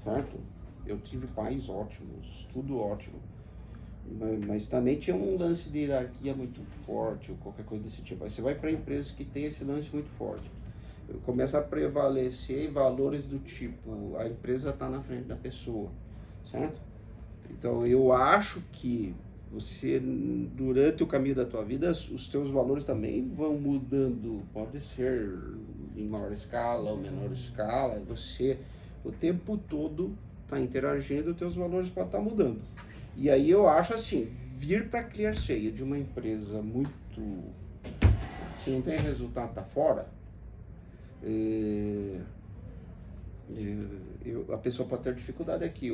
certo? Eu tive pais ótimos, tudo ótimo. Mas também tinha um lance de hierarquia muito forte, ou qualquer coisa desse tipo. Aí você vai para empresas que tem esse lance muito forte. Começa a prevalecer valores do tipo, a empresa está na frente da pessoa, certo? Então eu acho que você, durante o caminho da tua vida, os teus valores também vão mudando. Pode ser em maior escala ou menor escala. Você, o tempo todo, está interagindo, os teus valores podem estar mudando. E aí eu acho assim, vir para ClearSale de uma empresa muito... Se não tem resultado, tá fora. A pessoa pode ter dificuldade aqui.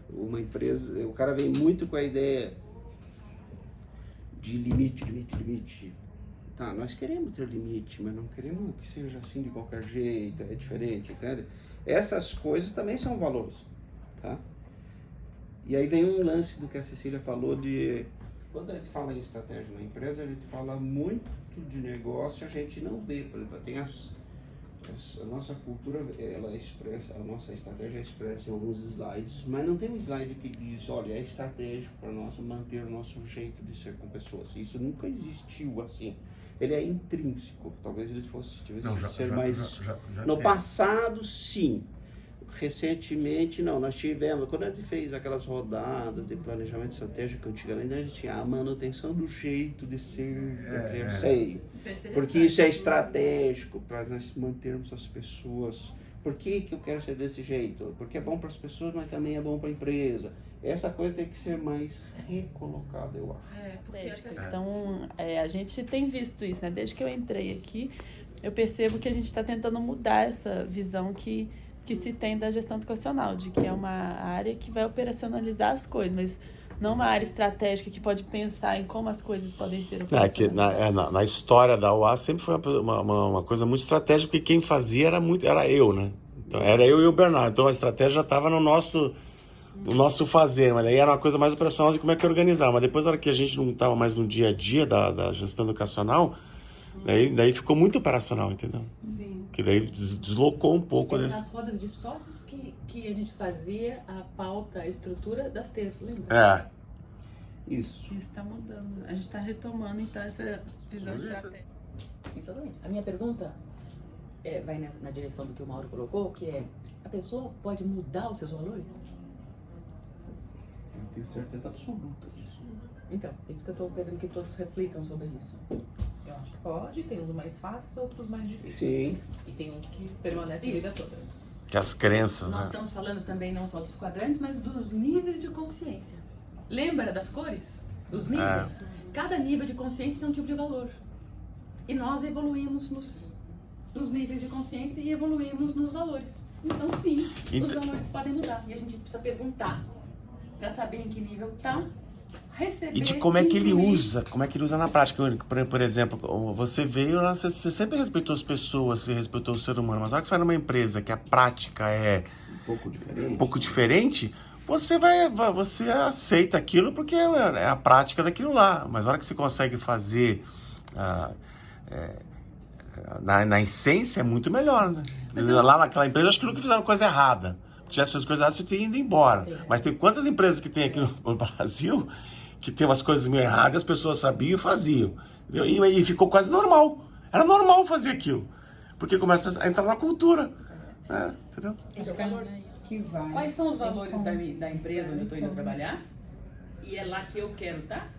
Uma empresa, o cara vem muito com a ideia de limite. Tá, nós queremos ter limite, mas não queremos que seja assim de qualquer jeito, é diferente, entende? Essas coisas também são valores, tá? E aí vem um lance do que a Cecília falou de... Quando a gente fala em estratégia na empresa, a gente fala muito de negócio, a gente não vê, por exemplo, tem a nossa cultura, ela expressa, a nossa estratégia expressa em alguns slides, mas não tem um slide que diz, olha, é estratégico para nós manter o nosso jeito de ser com pessoas. Isso nunca existiu assim. Ele é intrínseco, talvez ele tivesse ser mais... No passado, sim. Recentemente, não, nós tivemos, quando a gente fez aquelas rodadas de planejamento estratégico, antigamente a gente tinha a manutenção do jeito de ser da ClearSale, porque isso é estratégico para nós mantermos as pessoas. Por que eu quero ser desse jeito? Porque é bom para as pessoas, mas também é bom para a empresa. Essa coisa tem que ser mais recolocada, eu acho. Então, a gente tem visto isso, né? Desde que eu entrei aqui, eu percebo que a gente está tentando mudar essa visão que se tem da gestão educacional, de que é uma área que vai operacionalizar as coisas, mas não uma área estratégica que pode pensar em como as coisas podem ser operacionalizadas. Na história da UA sempre foi uma coisa muito estratégica, porque quem fazia era eu, né? Então, era eu e o Bernardo, então a estratégia já estava no nosso fazer, mas aí era uma coisa mais operacional de como é que organizar, mas depois na hora que a gente não estava mais no dia a dia da gestão educacional, daí ficou muito operacional, entendeu? Sim. Que daí deslocou um pouco desse... Nas rodas de sócios que a gente fazia a pauta, a estrutura das TES, lembra? Isso está mudando. A gente está retomando, então, essa visão estratégica. Exatamente. A minha pergunta vai na direção do que o Mauro colocou, que é, a pessoa pode mudar os seus valores? Eu tenho certeza absoluta disso. Então, isso que eu estou querendo que todos reflitam sobre isso. Eu acho que pode, tem uns mais fáceis, outros mais difíceis. Sim. E tem uns que permanecem a vida toda. Que as crenças, Nós né? estamos falando também não só dos quadrantes, mas dos níveis de consciência. Lembra das cores? Os níveis? Cada nível de consciência tem um tipo de valor. E nós evoluímos nos níveis de consciência e evoluímos nos valores. Então, sim, os valores podem mudar. E a gente precisa perguntar para saber em que nível está. Receber, e de como é que ele usa, na prática. Por exemplo, você veio lá, você sempre respeitou as pessoas, você respeitou o ser humano, mas na hora que você vai numa empresa que a prática é um pouco diferente, você aceita aquilo porque é a prática daquilo lá, mas na hora que você consegue fazer na essência é muito melhor, né? Lá naquela empresa acho que nunca fizeram coisa errada. Se tivesse feito coisa errada, você teria ido embora. Sim. Mas tem quantas empresas que tem aqui no Brasil que tem umas coisas meio erradas, as pessoas sabiam e faziam. E ficou quase normal. Era normal fazer aquilo. Porque começa a entrar na cultura. Entendeu? Quais são os valores da empresa onde eu estou indo trabalhar? E é lá que eu quero estar?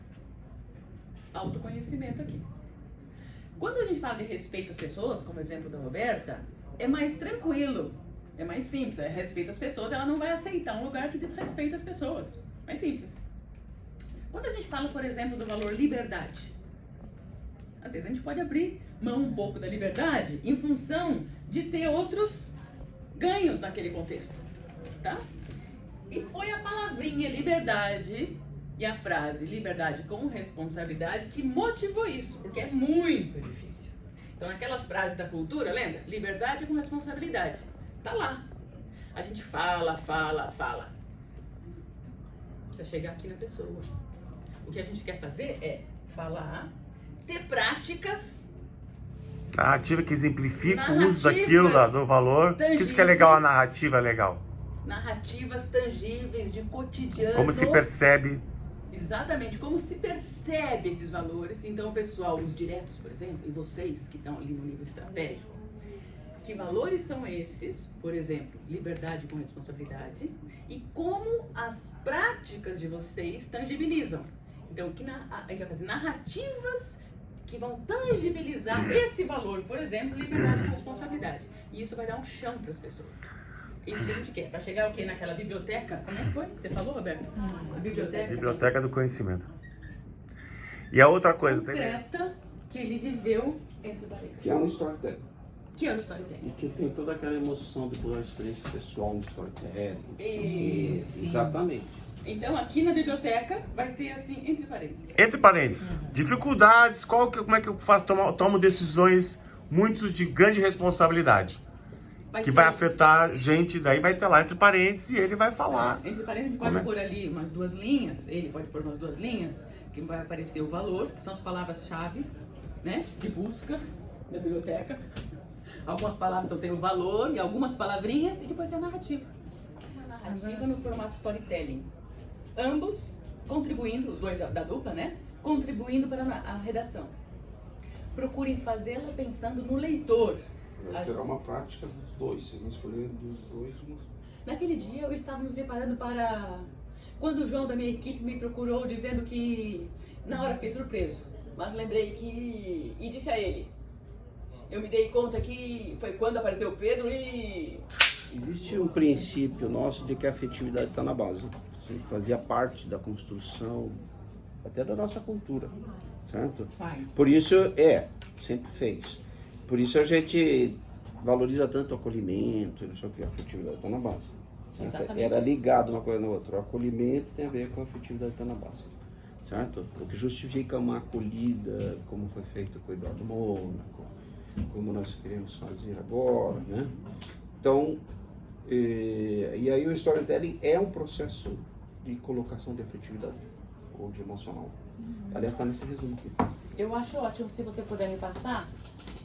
Autoconhecimento aqui. Quando a gente fala de respeito às pessoas, como o exemplo da Roberta, é mais tranquilo. É mais simples, respeito às pessoas, ela não vai aceitar um lugar que desrespeita as pessoas. Mais simples. Quando a gente fala, por exemplo, do valor liberdade, às vezes a gente pode abrir mão um pouco da liberdade em função de ter outros ganhos naquele contexto, tá? E foi a palavrinha liberdade e a frase liberdade com responsabilidade que motivou isso, porque é muito difícil. Então, aquelas frases da cultura, lembra? Liberdade com responsabilidade. Tá lá. A gente fala. Precisa chegar aqui na pessoa. O que a gente quer fazer é falar, ter práticas. Narrativa que exemplifica o uso daquilo, do valor. Tangíveis. Isso que é legal, a narrativa é legal. narrativas tangíveis de cotidiano. Como se percebe. Exatamente, como se percebe esses valores. Então, pessoal, os diretos, por exemplo, e vocês que estão ali no nível estratégico, que valores são esses, por exemplo, liberdade com responsabilidade, e como as práticas de vocês tangibilizam. Então, a gente vai fazer narrativas que vão tangibilizar esse valor, por exemplo, liberdade com responsabilidade. E isso vai dar um chão para as pessoas. Isso que a gente quer. Para chegar o quê? Naquela biblioteca? Como é que foi que você falou, Roberto? A biblioteca. Biblioteca do conhecimento. E a outra coisa concreta que ele viveu entre parênteses. Que é um storytelling. Que é o storytelling. E que tem toda aquela emoção depois da experiência pessoal no storytelling. Sim. Exatamente. Então, aqui na biblioteca vai ter assim, entre parênteses. Entre parênteses, dificuldades, como é que eu faço, tomo decisões muito de grande responsabilidade. Que vai afetar gente, daí vai ter lá entre parênteses e ele vai falar. Entre parênteses, ele pode pôr ali umas 2 linhas, ele pode pôr umas 2 linhas, que vai aparecer o valor, que são as palavras-chave, né, de busca da biblioteca. Algumas palavras então tem o valor e algumas palavrinhas, e depois tem a narrativa. Uma narrativa no formato storytelling. Ambos contribuindo, os dois da dupla, né, contribuindo para a redação. Procurem fazê-la pensando no leitor. Será uma prática dos dois, você vai escolher dos dois. Naquele dia eu estava me preparando para... Quando o João da minha equipe me procurou dizendo que... Na hora fiquei surpreso, mas lembrei que... E disse a ele. Eu me dei conta que foi quando apareceu o Pedro e... Existe um princípio nosso de que a afetividade está na base. Isso fazia parte da construção, até da nossa cultura, certo? Faz. Por isso, sempre fez. Por isso a gente valoriza tanto o acolhimento, não sei o que, a afetividade está na base. Exatamente. Era ligado uma coisa na outra. O acolhimento tem a ver com a afetividade está na base. Certo? O que justifica uma acolhida, como foi feito com o Eduardo Mônaco, como nós queremos fazer agora, né? Então, e aí o storytelling é um processo de colocação de afetividade ou de emocional. Aliás, está nesse resumo aqui. Eu acho ótimo, se você puder me passar,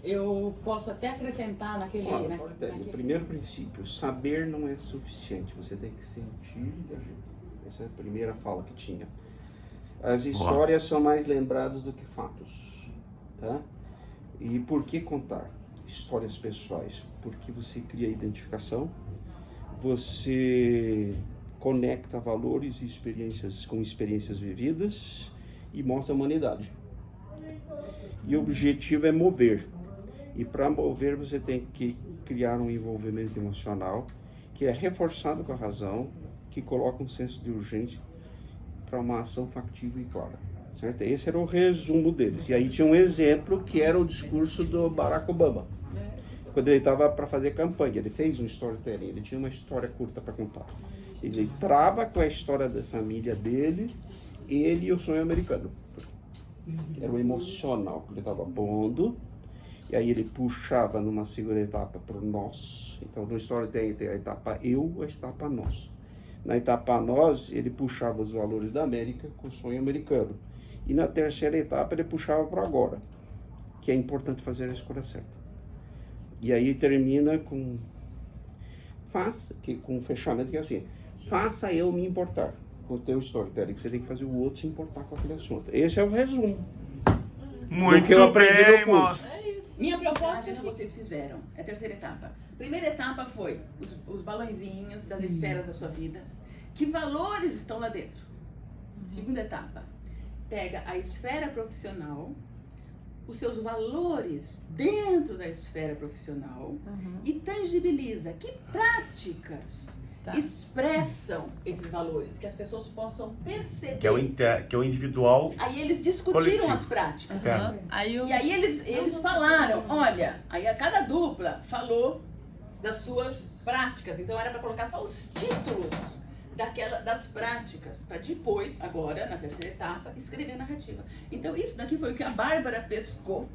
eu posso até acrescentar naquele... Olha, o primeiro princípio, saber não é suficiente, você tem que sentir e agir. Essa é a primeira fala que tinha. As histórias são mais lembradas do que fatos, tá? E por que contar histórias pessoais? Porque você cria identificação, você conecta valores e experiências com experiências vividas e mostra a humanidade. E o objetivo é mover. E para mover você tem que criar um envolvimento emocional que é reforçado com a razão, que coloca um senso de urgência para uma ação factível e clara. Certo? Esse era o resumo deles. E aí tinha um exemplo que era o discurso do Barack Obama. Quando ele estava para fazer campanha, ele fez um storytelling, ele tinha uma história curta para contar. Ele entrava com a história da família dele, ele e o sonho americano. Era o emocional que ele estava pondo, e aí ele puxava numa segunda etapa para o nós. Então no storytelling tem a etapa eu, a etapa nós. Na etapa nós, ele puxava os valores da América com o sonho americano. E na terceira etapa ele puxava para agora, que é importante fazer a escolha certa. E aí termina com com um fechamento que é assim: faça eu me importar com o teu storytelling, que você tem que fazer o outro se importar com aquele assunto. Esse é o resumo. Muito que eu aprendi bem, no curso. Minha proposta que vocês fizeram é a terceira etapa. Primeira etapa foi os balãozinhos das esferas da sua vida. Que valores estão lá dentro? Segunda etapa, pega a esfera profissional, os seus valores dentro da esfera profissional e tangibiliza que práticas expressam esses valores, que as pessoas possam perceber. Que é o individual. Aí eles discutiram coletivo. as práticas. É. E aí eles falaram, olha, aí a cada dupla falou das suas práticas. Então era para colocar só os títulos das práticas, para depois, agora, na terceira etapa, escrever a narrativa. Então isso daqui foi o que a Bárbara pescou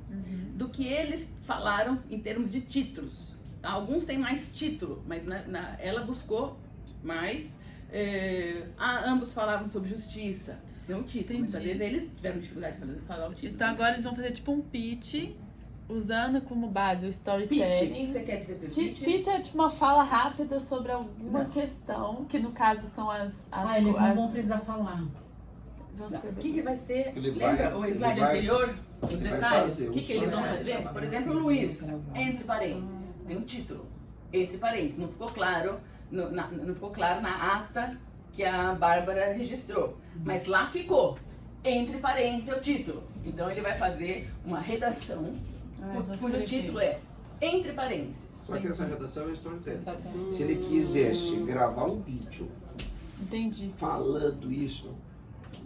do que eles falaram em termos de títulos. Alguns têm mais título, mas ela buscou mais. Ambos falavam sobre justiça, não o título. Muitas vezes eles tiveram dificuldade de falar o título. Então agora eles vão fazer tipo um pitch usando como base o Pitch, o storytelling. que você quer dizer por pitch? Pitch é tipo uma fala rápida sobre alguma questão, que no caso são as Eles não vão precisar falar. O que vai ser? Ele Lembra vai- o ele slide vai- anterior? Os ele vai detalhes? fazer O que eles vão fazer? Por exemplo, Luiz, entre parênteses. Tem um título. Entre parênteses. Não ficou claro, não ficou claro na ata que a Bárbara registrou. Mas lá ficou. Entre parênteses é o título. Então ele vai fazer uma redação cujo título é Entre parênteses. Só que essa redação é storytelling. Se ele quisesse gravar um vídeo Entendi. falando isso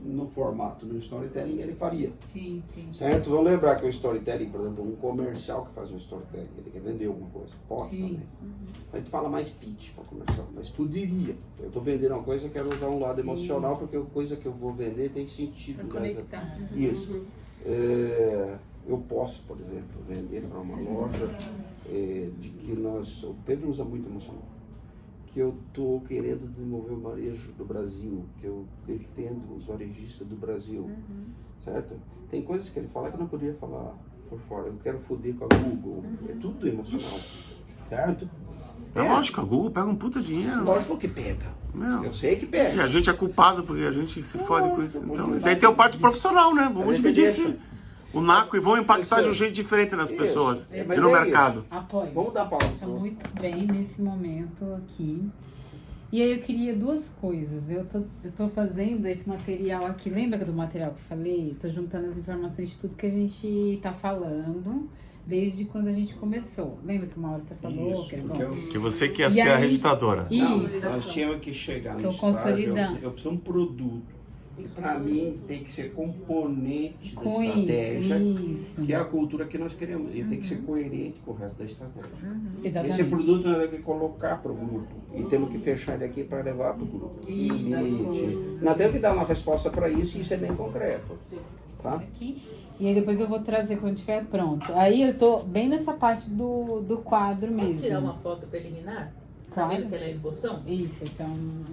no formato do storytelling, ele faria. Sim, sim. Certo? Vamos lembrar que o storytelling, por exemplo, um comercial que faz um storytelling, ele quer vender alguma coisa. Pode Sim. também. A gente fala mais pitch para comercial, mas poderia. Eu estou vendendo uma coisa, eu quero usar um lado Sim. emocional, porque a coisa que eu vou vender tem sentido. Pra conectar. Isso. Eu posso, por exemplo, vender para uma loja de que o Pedro usa muito emocional, que eu estou querendo desenvolver o varejo do Brasil, que eu defendo os varejistas do Brasil, certo? Tem coisas que ele fala que eu não poderia falar por fora. Eu quero foder com a Google, é tudo emocional, certo? É lógico, a Google pega um puta dinheiro. Lógico que pega. Meu. Eu sei que E pega. a gente é culpado porque a gente se fode com isso. Então, Lógico. tem o parte profissional, né? A Vamos gente dividir deixa. o naco e vamos impactar Isso. de um jeito diferente nas Isso. pessoas Mas e no é mercado. Apoio. Vamos dar pausa. Tá muito bem nesse momento aqui. E aí eu queria duas coisas. Eu tô fazendo esse material aqui. Lembra do material que eu falei? Tô juntando as informações de tudo que a gente tá falando desde quando a gente começou. Lembra que uma hora você falou? Isso, que era porque bom? Que você quer E ser a aí- registradora. Isso. Nós tínhamos que chegar Tô no estágio, consolidando. eu preciso de um produto. Para mim tem que ser componente da Com estratégia, isso. que é a cultura que nós queremos. E tem que ser coerente com o resto da estratégia. Exatamente. Esse produto nós temos que colocar para o grupo. E temos que fechar ele aqui para levar para o grupo. E das Limite. coisas. Nós temos que dar uma resposta para isso e isso é bem concreto. Tá? Aqui. E aí depois eu vou trazer quando estiver pronto. Aí eu tô bem nessa parte do quadro mesmo. Posso tirar uma foto preliminar? Claro. Sabendo que ela é esboção? Isso, esse é um...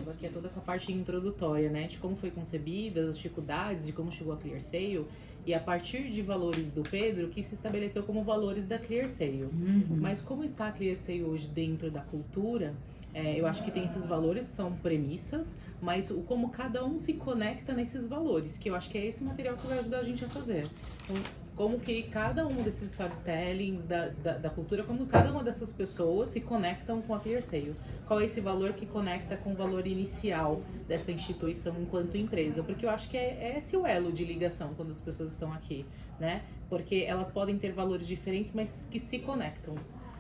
Aqui é toda essa parte introdutória, né? De como foi concebida, as dificuldades, de como chegou a ClearSale. E a partir de valores do Pedro, que se estabeleceu como valores da ClearSale. Mas como está a ClearSale hoje dentro da cultura, eu acho que tem esses valores, são premissas, mas como cada um se conecta nesses valores, que eu acho que é esse material que vai ajudar a gente a fazer. Então, como que cada um desses storytellings da cultura, como cada uma dessas pessoas se conectam com a ClearSale. Qual é esse valor que conecta com o valor inicial dessa instituição enquanto empresa? Porque eu acho que é esse o elo de ligação quando as pessoas estão aqui, né? Porque elas podem ter valores diferentes, mas que se conectam.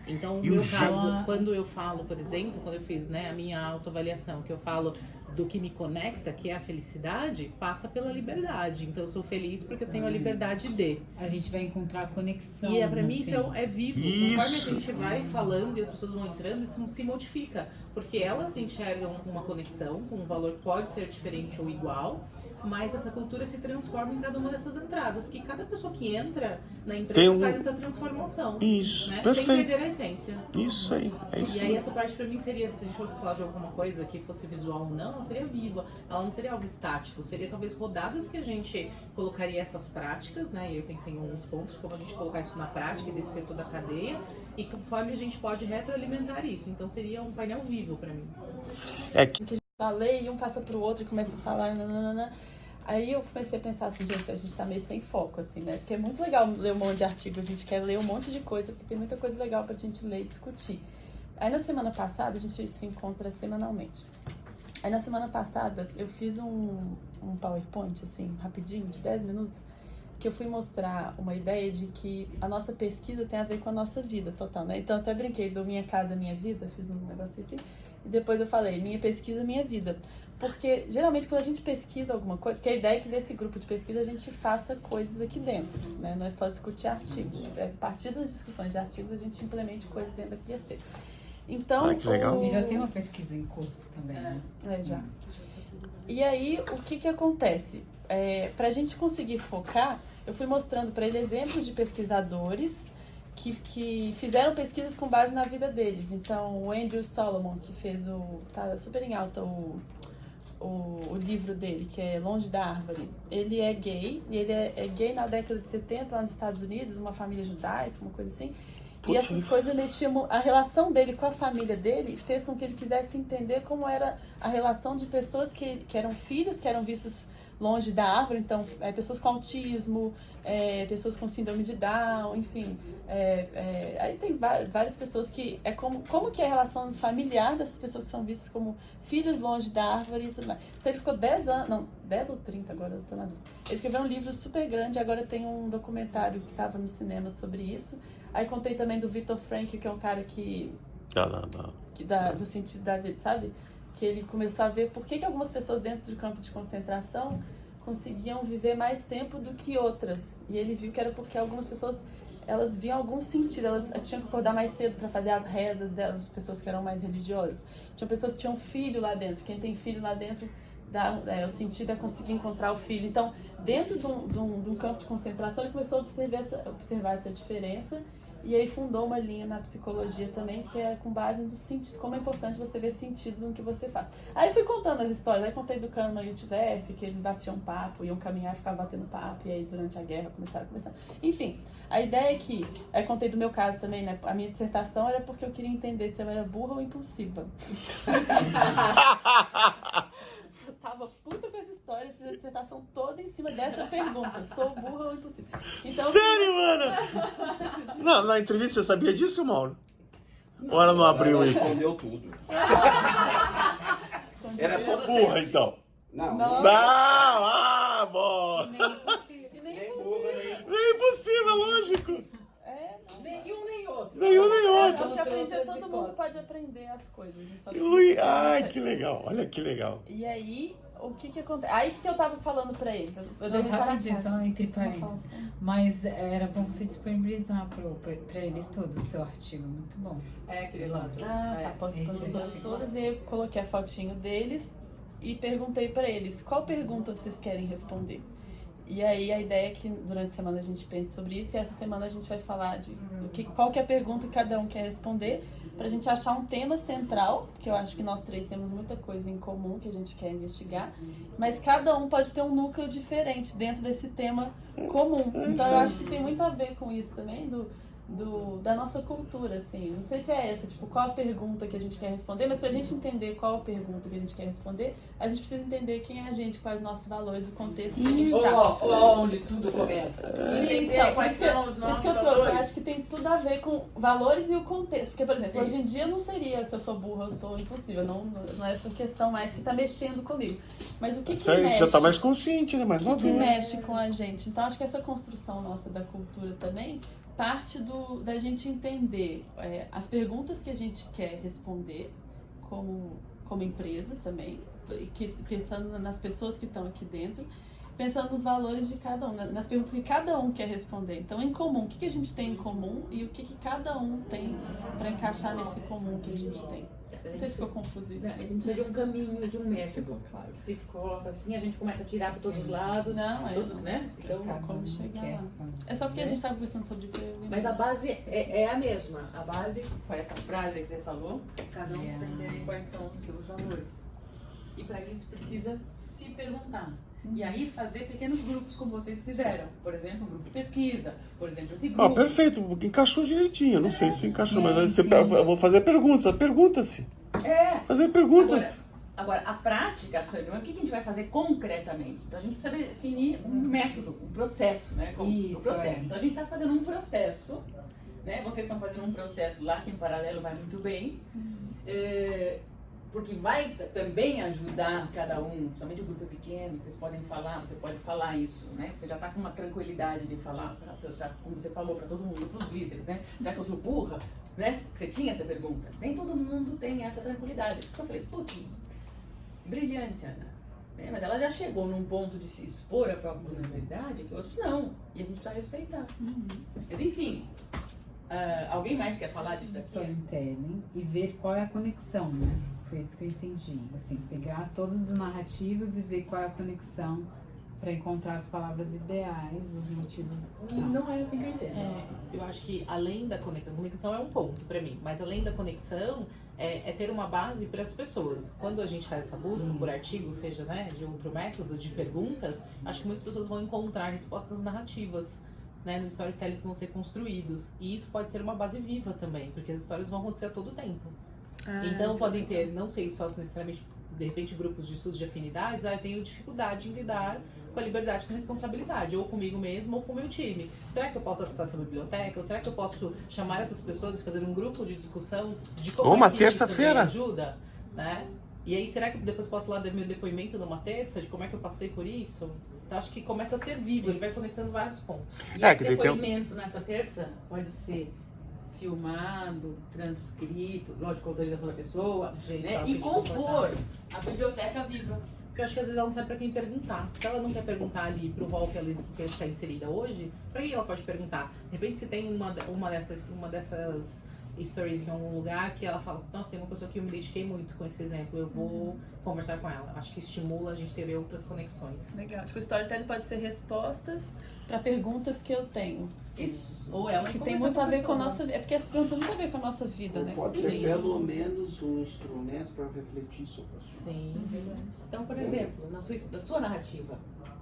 Então, no E o meu jeito- caso, quando eu falo, por exemplo, quando eu fiz, né, a minha autoavaliação, que eu falo do que me conecta, que é a felicidade, passa pela liberdade. Então, eu sou feliz porque eu tenho a liberdade de. A gente vai encontrar a conexão. E pra no mim fim. isso é vivo. Isso. Conforme a gente vai falando e as pessoas vão entrando, isso se modifica. Porque elas enxergam uma conexão, com um valor que pode ser diferente ou igual, mas essa cultura se transforma em cada uma dessas entradas. Porque cada pessoa que entra na empresa Tem um- faz essa transformação. Isso, Né? Sem perfeito. perder a essência. Isso aí, é isso E aí aí. essa parte pra mim seria, se a gente for falar de alguma coisa que fosse visual ou não, ela seria viva. Ela não seria algo estático, seria talvez rodadas que a gente colocaria essas práticas, né? E eu pensei em alguns pontos de como a gente colocar isso na prática e descer toda a cadeia. E conforme a gente pode retroalimentar isso. Então seria um painel vivo pra mim. É que Falei, e um passa pro outro e começa a falar, nananana. Aí eu comecei a pensar assim, gente, a gente tá meio sem foco, assim, né? Porque é muito legal ler um monte de artigo, a gente quer ler um monte de coisa, porque tem muita coisa legal pra gente ler e discutir. Aí na semana passada, a gente se encontra semanalmente. Aí na semana passada, eu fiz um PowerPoint, assim, rapidinho, de 10 minutos, que eu fui mostrar uma ideia de que a nossa pesquisa tem a ver com a nossa vida total, né? Então eu até brinquei do Minha Casa Minha Vida, fiz um negócio assim, e depois eu falei, minha pesquisa, minha vida. Porque, geralmente, quando a gente pesquisa alguma coisa, porque a ideia é que desse grupo de pesquisa a gente faça coisas aqui dentro, né? Não é só discutir artigos. A partir das discussões de artigos, a gente implemente coisas dentro da ClearSale. Então, Ah, que legal. E já tem uma pesquisa em curso também, né? já. E aí, o que acontece? Pra gente conseguir focar, eu fui mostrando para ele exemplos de pesquisadores que fizeram pesquisas com base na vida deles. Então, o Andrew Solomon, que fez tá super em alta o livro dele, que é Longe da Árvore, ele é gay, e ele é gay na década de 70 lá nos Estados Unidos, numa família judaica, uma coisa assim. E essas coisas mexiam, a relação dele com a família dele fez com que ele quisesse entender como era a relação de pessoas que eram filhos, que eram vistos longe da árvore, então pessoas com autismo, pessoas com síndrome de Down, enfim. Aí tem várias pessoas que como que é a relação familiar dessas pessoas que são vistas como filhos longe da árvore e tudo mais. Então ele ficou 10 anos, não, 10 ou 30 agora, eu tô na dúvida. Ele escreveu um livro super grande, agora tem um documentário que estava no cinema sobre isso. Aí contei também do Viktor Frankl, que é um cara que do sentido da vida, sabe? Que ele começou a ver por que algumas pessoas dentro do campo de concentração conseguiam viver mais tempo do que outras. E ele viu que era porque algumas pessoas, elas viam algum sentido, elas tinham que acordar mais cedo para fazer as rezas delas, pessoas que eram mais religiosas. Tinham pessoas que tinham filho lá dentro. Quem tem filho lá dentro, o sentido é conseguir encontrar o filho. Então, dentro de um campo de concentração, ele começou a observar essa diferença. E aí fundou uma linha na psicologia também, que é com base no sentido, como é importante você ver sentido no que você faz. Aí fui contando as histórias, aí contei do Kahneman e o Tversky, que eles batiam papo, iam caminhar e ficavam batendo papo, e aí durante a guerra começaram a conversar. Enfim, a ideia é que, aí contei do meu caso também, né, a minha dissertação era porque eu queria entender se eu era burra ou impulsiva. Eu tava puta com essa história, fiz a dissertação toda em cima dessa pergunta. Sou burra ou impossível? Então, Sério, mano? Não, na entrevista você sabia disso, Mauro? Ou ela não abriu isso? Respondeu tudo. Era toda Burra, então. Não, Não, bom. nem burra, nem... Nem impossível, lógico. Nenhum nem outro. Nenhum nem outro. Então, o que aprendi é todo mundo pode aprender as coisas. Ai, que legal. Olha que legal. E aí, o que acontece? Aí que eu tava falando pra eles. Eu Nossa, rapidinho, só entre parênteses. Mas era pra você disponibilizar pra eles todos o seu artigo. Muito bom. Aquele lá. Tá, posso todas todas. E eu coloquei a fotinho deles e perguntei pra eles, qual pergunta vocês querem responder? E aí a ideia é que durante a semana a gente pense sobre isso, e essa semana a gente vai falar de qual que é a pergunta que cada um quer responder, pra gente achar um tema central, porque eu acho que nós três temos muita coisa em comum que a gente quer investigar, mas cada um pode ter um núcleo diferente dentro desse tema comum. Então eu acho que tem muito a ver com isso também, da nossa cultura, assim. Não sei se é essa, tipo, qual a pergunta que a gente quer responder, mas pra gente entender qual a pergunta que a gente quer responder, a gente precisa entender quem é a gente, quais os nossos valores, o contexto que a gente tá. Onde tudo começa. Entender Então, quais são os nossos eu valores. acho que tem tudo a ver com valores e o contexto. Porque, por exemplo, hoje em dia não seria se eu sou burra ou sou impossível. Não é essa questão mais que tá mexendo comigo. Mas o que Isso aí mexe? já tá mais consciente, né? Mais O que maduro. mexe com a gente? Então, acho que essa construção nossa da cultura também parte da gente entender as perguntas que a gente quer responder como empresa também, pensando nas pessoas que estão aqui dentro, pensando nos valores de cada um, nas perguntas que cada um quer responder. Então, em comum, o que a gente tem em comum e o que cada um tem para encaixar nesse comum que a gente tem. Não sei se ficou confuso isso. A gente precisa de um caminho, de um método. Claro. Que se coloca assim, a gente começa a tirar para todos os lados. Não, todos, né? Então, como chegar lá. É só porque a gente estava conversando sobre isso. mas a base é a mesma. A base foi essa frase que você falou. Cada um precisa entender quais são os seus valores. E para isso precisa se perguntar. E aí fazer pequenos grupos como vocês fizeram. Por exemplo, um grupo de pesquisa. Por exemplo, esse grupo. Perfeito, encaixou direitinho. Não sei se encaixou, mas aí eu vou fazer perguntas. Pergunta-se. Fazer perguntas. Agora, a prática, essa reunião, o que a gente vai fazer concretamente? Então, a gente precisa definir um método, um processo, né? Então, a gente está fazendo um processo, né? Vocês estão fazendo um processo lá que em paralelo vai muito bem. Porque vai também ajudar cada um, somente o grupo é pequeno, vocês podem falar, você pode falar isso, né? Você já está com uma tranquilidade de falar, como você falou para todo mundo, para os líderes, né? Será que eu sou burra? Né? Você tinha essa pergunta. Nem todo mundo tem essa tranquilidade. Então eu falei, putz, brilhante, Ana. Mas ela já chegou num ponto de se expor à própria vulnerabilidade que outros não. E a gente precisa respeitar. Mas enfim, alguém mais quer falar disso daqui? Storytelling e ver qual é a conexão, né? Foi isso que eu entendi. Assim, pegar todas as narrativas e ver qual é a conexão para encontrar as palavras ideais, os motivos. Não é assim que eu entendo. Eu acho que além da conexão é um ponto pra mim, mas além da conexão, é ter uma base para as pessoas. Quando a gente faz essa busca por artigo, seja, né, de outro método, de perguntas, acho que muitas pessoas vão encontrar respostas narrativas, né, nos storytellings que vão ser construídos. E isso pode ser uma base viva também, porque as histórias vão acontecer a todo tempo. Então podem ter, não sei só se necessariamente, de repente, grupos de estudos de afinidades, eu tenho dificuldade em lidar com a liberdade e com a responsabilidade, ou comigo mesmo ou com o meu time. Será que eu posso acessar essa biblioteca? Ou será que eu posso chamar essas pessoas e fazer um grupo de discussão de como Ou uma que isso também terça-feira. ajuda? Né? E aí, será que depois posso lá dar meu depoimento numa terça, de como é que eu passei por isso? Então, acho que começa a ser vivo, ele vai conectando vários pontos. E É, esse que daí tem um- depoimento nessa terça pode ser filmado, transcrito, lógico, com autorização da pessoa, Gente, né? ela E se compor a biblioteca viva. Porque eu acho que às vezes ela não sabe pra quem perguntar. Se ela não quer perguntar ali pro rol que ela está inserida hoje, pra quem ela pode perguntar? De repente, se tem uma dessas stories em algum lugar que ela fala, nossa, tem uma pessoa que eu me dediquei muito com esse exemplo, eu vou conversar com ela. Acho que estimula a gente ter outras conexões. Legal. Tipo, o storytelling pode ser respostas para perguntas que eu tenho. Isso. Ou ela Que conversar tem muito a ver com a pessoa. nossa vida. É porque essas perguntas têm muito a ver com a nossa vida, Ou né? pode Sim. ser pelo menos um instrumento para refletir sobre o assunto. Sim. Então, por exemplo, na sua narrativa,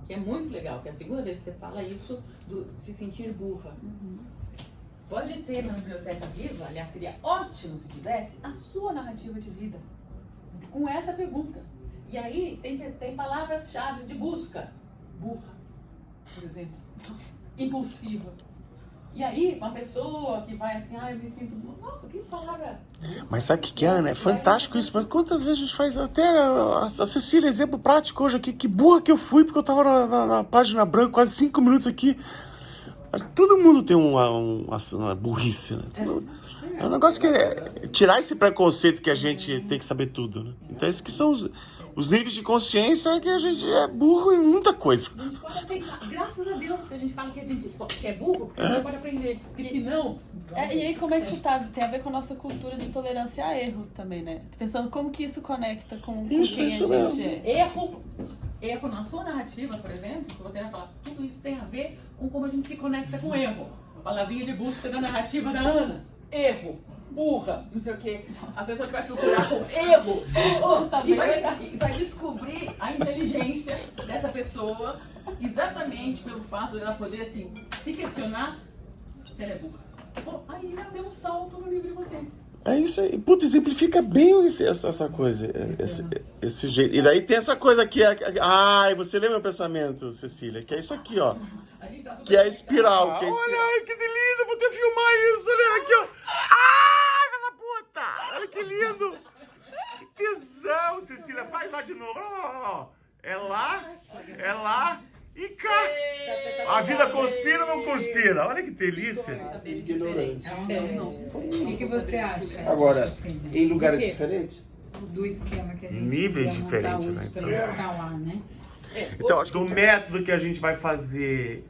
que é muito legal, que é a segunda vez que você fala isso do se sentir burra. Pode ter na biblioteca viva, aliás, seria ótimo se tivesse, a sua narrativa de vida. Com essa pergunta. E aí tem palavras-chave de busca. Burra, por exemplo. Impulsiva. E aí, uma pessoa que vai assim, eu me sinto burra. Nossa, que palavra. Mas sabe o que é, Ana? É fantástico isso. Mas quantas vezes a gente faz? Até a Cecília, exemplo prático hoje aqui. Que burra que eu fui, porque eu tava na página branca quase 5 minutos aqui. Todo mundo tem uma burrice, né? É um negócio que é tirar esse preconceito que a gente tem que saber tudo, né? Então esses que são os níveis de consciência que a gente é burro em muita coisa. A gente pode aceitar. Graças a Deus que a gente fala que a gente que é burro, porque a gente pode aprender. Porque senão. E aí, como é que isso tem a ver com a nossa cultura de tolerância a erros também, né? Tô pensando como que isso conecta com Isso quem a gente mesmo. é. Erro na sua narrativa, por exemplo, que você vai falar, tudo isso tem a ver com como a gente se conecta com erro. Palavrinha de busca da narrativa da Ana. Erro, burra, não sei o quê. A pessoa que vai procurar por erro e vai descobrir a inteligência dessa pessoa exatamente pelo fato de ela poder, assim, se questionar se ela é burra. Bom, aí ela deu um salto no nível de consciência. É isso aí. Puta, exemplifica bem essa coisa, esse jeito. E daí tem essa coisa aqui. Ai, você lê meu pensamento, Cecília, que é isso aqui, ó. A gente tá super Que é a espiral. Que é a conectado. espiral. Olha, ai, que delícia, vou ter que filmar isso. Olha aqui, ó. Ai, filha da puta. Olha que lindo. Que tesão, Cecília. Faz lá de novo. Ó. É lá e cá. A vida conspira ou não conspira? Olha que delícia. Saberes diferentes. O que você acha? Agora, Cecília? em lugares Do quê? diferentes, Do esquema que a gente Níveis ia montar diferentes, hoje né? pra Então- escalar, né? Então, acho que o método que a gente vai fazer,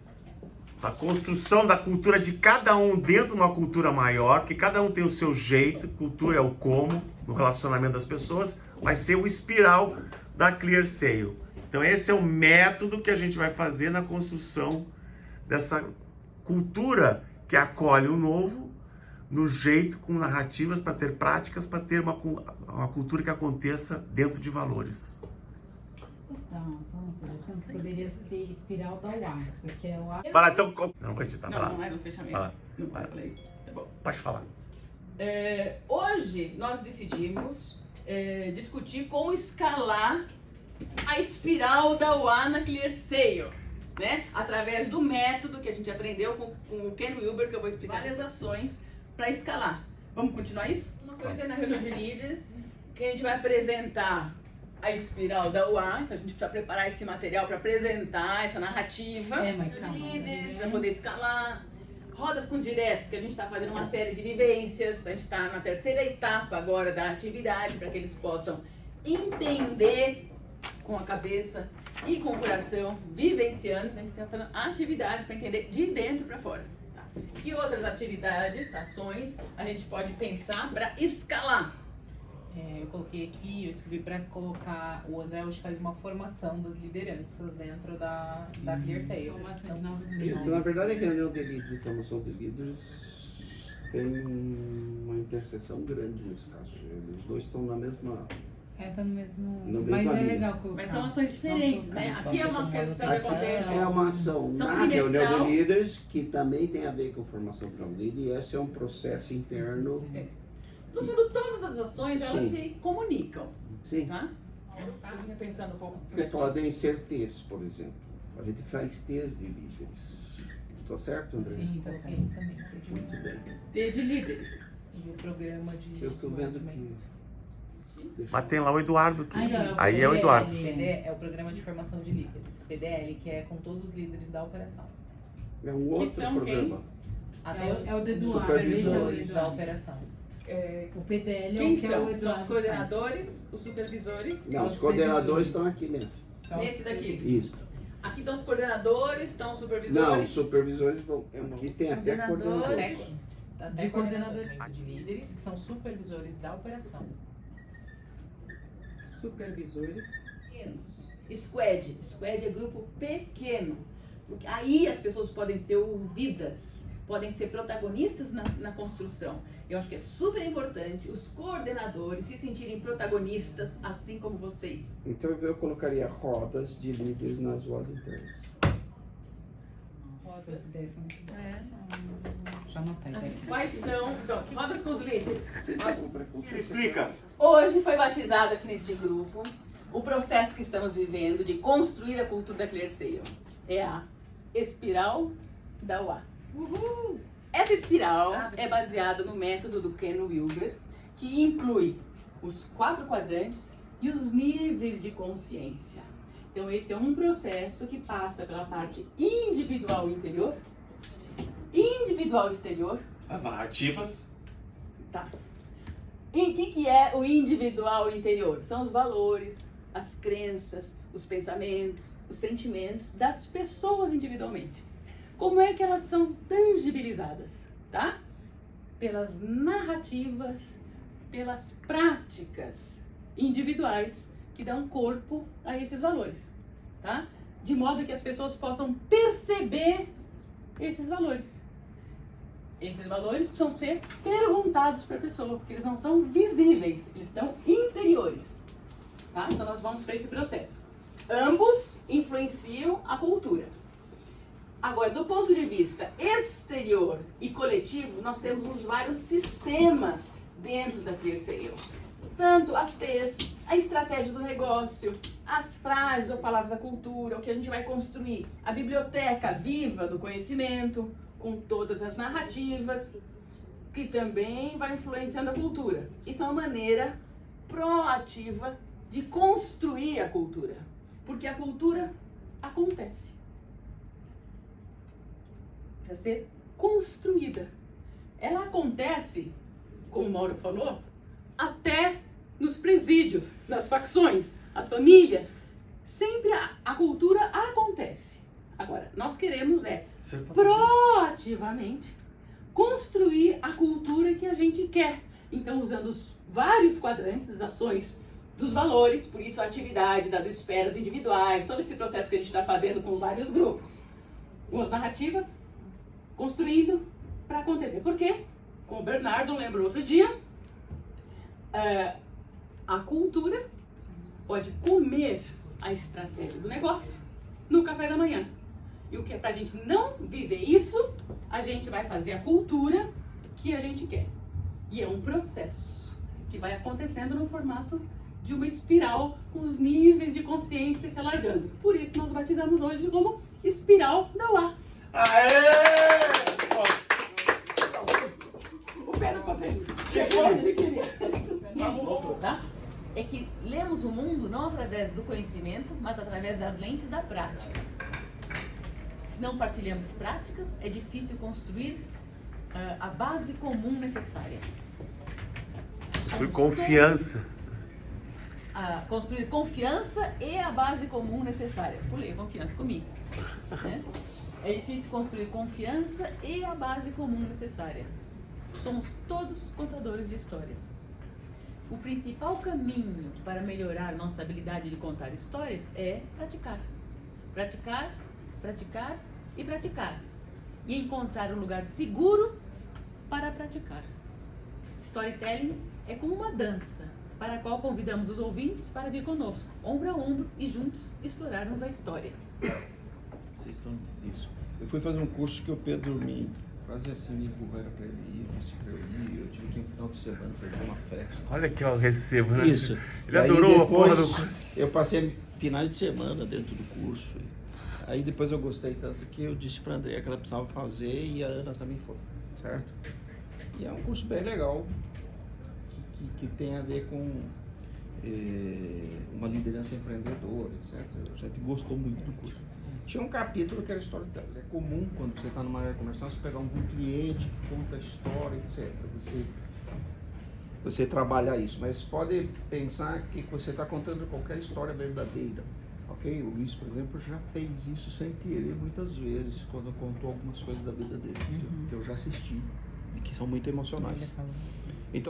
a construção da cultura de cada um dentro de uma cultura maior, porque cada um tem o seu jeito, cultura é o como, no relacionamento das pessoas, vai ser o espiral da ClearSale. Então, esse é o método que a gente vai fazer na construção dessa cultura que acolhe o novo, no jeito, com narrativas, para ter práticas, para ter uma cultura que aconteça dentro de valores. Posso dar só uma sugestão? Que poderia ser espiral da UAR, porque a UAR... Vai lá, então... Não vou editar, vai lá. Não é no fechamento. Vai lá. Não Vai lá. pode falar isso. Tá bom. Pode falar. Hoje nós decidimos discutir como escalar a espiral da UA na ClearSale, né? Através do método que a gente aprendeu com o Ken Wilber, que eu vou explicar várias ações para escalar. Vamos continuar isso? Uma coisa é na reunião de líderes, que a gente vai apresentar a espiral da UA, então a gente precisa preparar esse material para apresentar essa narrativa mas de calma. líderes, para poder escalar. Rodas com diretos, que a gente está fazendo uma série de vivências, a gente está na terceira etapa agora da atividade, para que eles possam entender com a cabeça e com o coração, vivenciando, a gente está fazendo atividades para entender de dentro para fora. Tá? Que outras atividades, ações, a gente pode pensar para escalar? Eu coloquei aqui, eu escrevi para colocar, o André hoje faz uma formação das lideranças dentro da ClearSale. Formação de novos isso, líderes. na verdade é reunião de líderes, formação de líderes tem uma interseção grande nesse caso. Os dois estão na mesma... Tá no mesmo... No Mas mesmo é nível. legal colocar. Mas são ações diferentes, Vamos né? colocar. Aqui é uma questão que acontece. É uma ação São na reunião trimestral. de líderes que também tem a ver com formação para o líder, e esse é um processo interno. No fundo, todas as ações, elas Sim. se comunicam, Sim, tá? Eu vinha pensando um pouco por que aqui. podem ser T's, por exemplo. A gente faz T's de líderes. Estou certo, André? Sim, tá Eu certo. fiz também, foi de Muito bem. T de líderes. E o programa de... Eu estou vendo que... Deixa Mas tem lá o Eduardo aqui. Aí, ó, Aí é o Eduardo. PD é o programa de formação de líderes. PDL, que é com todos os líderes da operação. É um outro são programa. É o do Eduardo. Supervisores esse é o da Eduardo. operação. O PDL é Quem o que é são? o São os Eduardo. coordenadores, os supervisores. Não, os os coordenadores supervisores. estão aqui nesse. Só Nesse os daqui. Isso. Aqui estão os coordenadores, estão os Não, supervisores. os supervisores vão... Aqui tem até Coordenadores. coordenadores. Até De coordenadores de líderes, que são supervisores da operação. Supervisores pequenos. Squad. Squad é grupo pequeno. Porque aí as pessoas podem ser ouvidas, podem ser protagonistas na construção. Eu acho que é super importante os coordenadores se sentirem protagonistas, assim como vocês. Então eu colocaria rodas de líderes nas ruas internas. Suas ideias são muito boas. É. Já anotei daqui. Quais são... Então, rodas com os líderes. Vocês estão com preconceito? Explica. Hoje foi batizado aqui neste grupo o processo que estamos vivendo de construir a cultura da ClearSale. É a espiral da UA. Uhul! Essa espiral é baseada no método do Ken Wilber, que inclui os 4 quadrantes e os níveis de consciência. Então esse é um processo que passa pela parte individual interior, individual exterior. As narrativas. Tá. E o que é o individual interior? São os valores, as crenças, os pensamentos, os sentimentos das pessoas individualmente. Como é que elas são tangibilizadas, tá? Pelas narrativas, pelas práticas individuais que dão corpo a esses valores, tá? De modo que as pessoas possam perceber esses valores. Esses valores precisam ser perguntados para a pessoa, porque eles não são visíveis, eles estão interiores. Tá? Então nós vamos para esse processo. Ambos influenciam a cultura. Agora, do ponto de vista exterior e coletivo, nós temos os vários sistemas dentro da ClearSale. Tanto as T's, a estratégia do negócio, as frases ou palavras da cultura, o que a gente vai construir, a biblioteca viva do conhecimento, com todas as narrativas, que também vai influenciando a cultura. Isso é uma maneira proativa de construir a cultura, porque a cultura acontece. Precisa ser construída. Ela acontece, como o Mauro falou, até nos presídios, nas facções, as famílias. Sempre a cultura acontece. Agora, nós queremos proativamente construir a cultura que a gente quer. Então, usando os vários quadrantes, as ações dos valores, por isso a atividade das esferas individuais, todo esse processo que a gente está fazendo com vários grupos. Com as narrativas, construindo para acontecer. Por quê? Como o Bernardo lembrou outro dia, a cultura pode comer a estratégia do negócio no café da manhã. E o que é pra gente não viver isso, a gente vai fazer a cultura que a gente quer. E é um processo que vai acontecendo no formato de uma espiral com os níveis de consciência se alargando. Por isso nós batizamos hoje como espiral da UA. O pé no café. Tá? É que lemos o mundo não através do conhecimento, mas através das lentes da prática. Se não partilhamos práticas, é difícil construir a base comum necessária. Por confiança. Construir confiança e a base comum necessária. Pulei confiança comigo. Né? É difícil construir confiança e a base comum necessária. Somos todos contadores de histórias. O principal caminho para melhorar nossa habilidade de contar histórias é praticar. Praticar, praticar e praticar. E encontrar um lugar seguro para praticar. Storytelling é como uma dança, para a qual convidamos os ouvintes para vir conosco, ombro a ombro, e juntos explorarmos a história. Vocês estão isso. Eu fui fazer um curso que o Pedro me quase assim me empurrou para ele ir, disse para eu ir, eu tive que ir no final de semana perder uma festa. Olha que eu recebo, né? Isso. Ele E aí adorou a porra depois do... eu passei finais de semana dentro do curso. Aí depois eu gostei tanto que eu disse para a Andrea que ela precisava fazer e a Ana também foi, certo? E é um curso bem legal que tem a ver com uma liderança empreendedora, etc. A gente gostou muito do curso. Tinha um capítulo que era storytelling. É comum quando você está numa área comercial você pegar um cliente que conta a história, etc. Você trabalhar isso, mas pode pensar que você está contando qualquer história verdadeira, ok? O Luiz, por exemplo, já fez isso sem querer muitas vezes quando contou algumas coisas da vida dele, que eu já assisti e que são muito emocionais. Ele falou.